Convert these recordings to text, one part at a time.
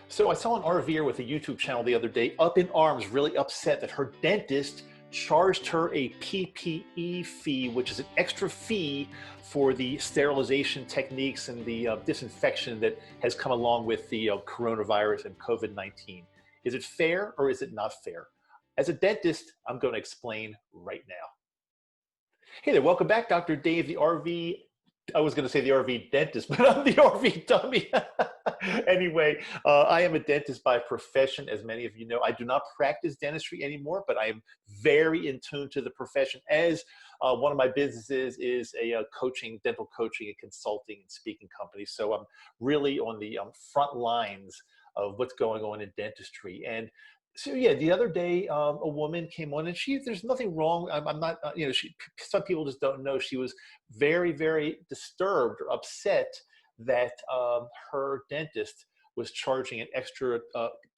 So I saw an RVer with a YouTube channel the other day up in arms, really upset that her dentist charged her a PPE fee, which is an extra fee for the sterilization techniques and the disinfection that has come along with the coronavirus and COVID-19. Is it fair or is it not fair? As a dentist, I'm going to explain right now. Hey there, welcome back, Dr. Dave, the RV. I was going to say the RV dentist, but I'm the RV dummy. Anyway, I am a dentist by profession, as many of you know. I do not practice dentistry anymore, but I am very in tune to the profession, as one of my businesses is a coaching, dental coaching and consulting and speaking company. So I'm really on the front lines of what's going on in dentistry. And so yeah, the other day a woman came on, and there's nothing wrong. I'm not, some people just don't know. She was very, very disturbed or upset that her dentist was charging an extra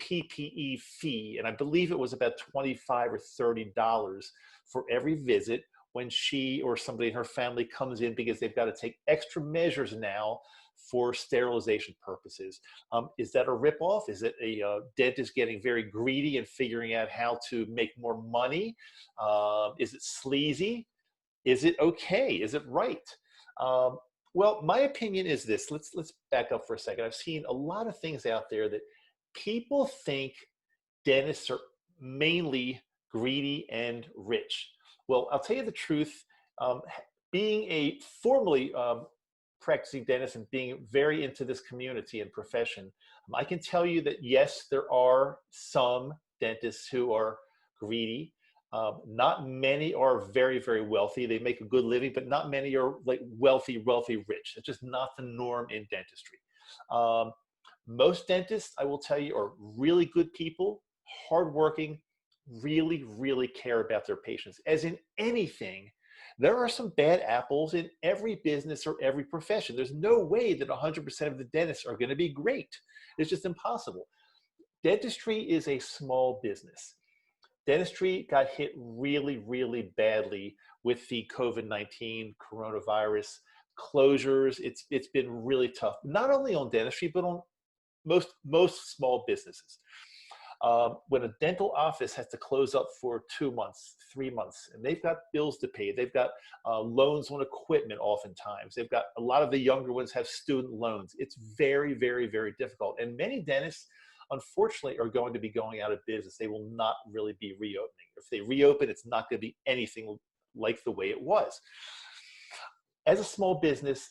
PPE fee, and I believe it was about $25 or $30 for every visit when she or somebody in her family comes in, because they've got to take extra measures now for sterilization purposes. Is that a ripoff? Is it a dentist getting very greedy and figuring out how to make more money? Is it sleazy? Is it okay? Is it right? Well, my opinion is this. Let's back up for a second. I've seen a lot of things out there that people think dentists are mainly greedy and rich. Well, I'll tell you the truth. Being a formerly practicing dentist and being very into this community and profession, I can tell you that yes, there are some dentists who are greedy. Not many are very, very wealthy. They make a good living, but not many are like wealthy rich. It's just not the norm in dentistry. Most dentists, I will tell you, are really good people, hardworking, really, really care about their patients. As in anything, there are some bad apples in every business or every profession. There's no way that 100% of the dentists are going to be great. It's just impossible. Dentistry is a small business. Dentistry got hit really, really badly with the COVID-19 coronavirus closures. It's been really tough, not only on dentistry, but on most small businesses. When a dental office has to close up for 2 months, 3 months, and they've got bills to pay, they've got loans on equipment oftentimes, they've got, a lot of the younger ones have student loans. It's very, very, very difficult. And many dentists, unfortunately, are going to be going out of business. They will not really be reopening. If they reopen, it's not going to be anything like the way it was. As a small business,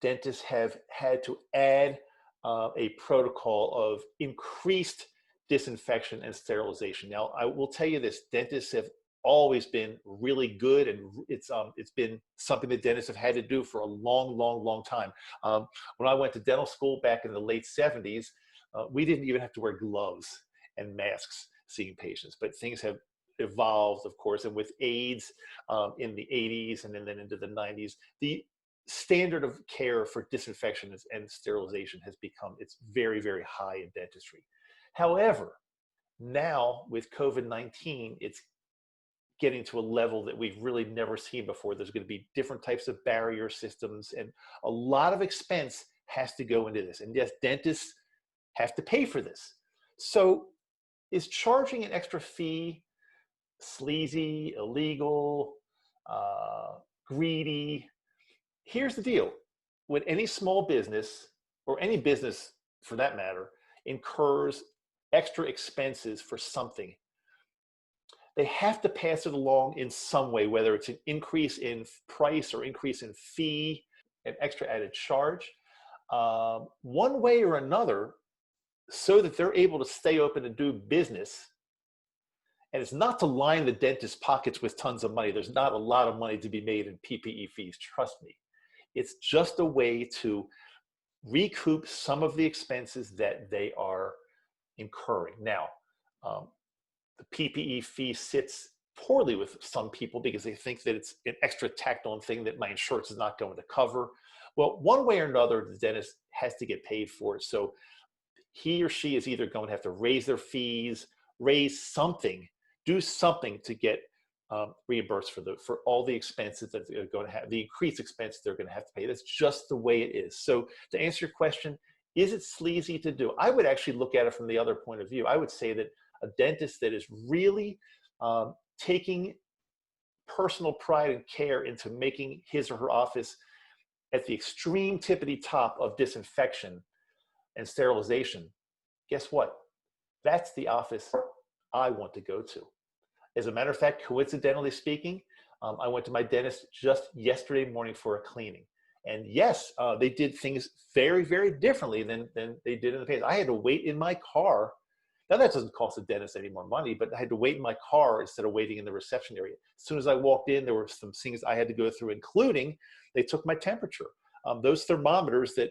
dentists have had to add a protocol of increased disinfection and sterilization. Now, I will tell you this, dentists have always been really good, and it's been something that dentists have had to do for a long time. When I went to dental school back in the late 70s, we didn't even have to wear gloves and masks seeing patients, but things have evolved, of course, and with AIDS in the 80s and then into the 90s, the standard of care for disinfection and sterilization has become, it's very, very high in dentistry. However, now with COVID-19, it's getting to a level that we've really never seen before. There's going to be different types of barrier systems, and a lot of expense has to go into this. And yes, dentists have to pay for this. So is charging an extra fee sleazy, illegal, greedy? Here's the deal. When any small business, or any business for that matter, incurs extra expenses for something, they have to pass it along in some way, whether it's an increase in price or increase in fee, an extra added charge, one way or another, so that they're able to stay open and do business. And it's not to line the dentist's pockets with tons of money. There's not a lot of money to be made in PPE fees, trust me. It's just a way to recoup some of the expenses that they are incurring. Now, the PPE fee sits poorly with some people because they think that it's an extra tacked on thing that my insurance is not going to cover. Well, one way or another, the dentist has to get paid for it. So he or she is either going to have to raise their fees, raise something, do something to get reimbursed for all the expenses that they're going to have, the increased expenses they're going to have to pay. That's just the way it is. So to answer your question, Is it sleazy to do? I would actually look at it from the other point of view. I would say that a dentist that is really taking personal pride and care into making his or her office at the extreme tippity top of disinfection and sterilization, guess what? That's the office I want to go to. As a matter of fact, coincidentally speaking, I went to my dentist just yesterday morning for a cleaning. And yes, they did things very, very differently than they did in the past. I had to wait in my car. Now that doesn't cost the dentist any more money, but I had to wait in my car instead of waiting in the reception area. As soon as I walked in, there were some things I had to go through, including they took my temperature. Those thermometers that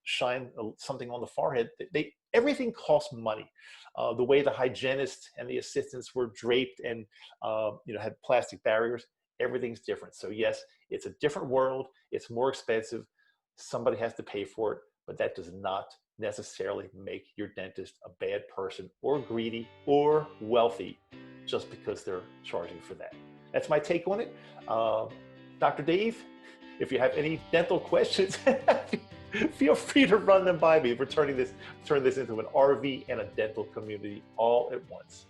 shine something on the forehead, everything costs money. The way the hygienist and the assistants were draped and had plastic barriers, everything's different. So yes, it's a different world. It's more expensive. Somebody has to pay for it, but that does not necessarily make your dentist a bad person or greedy or wealthy just because they're charging for that. That's my take on it. Dr. Dave, if you have any dental questions, feel free to run them by me. We're turn this into an RV and a dental community all at once.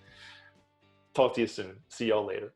Talk to you soon. See y'all later.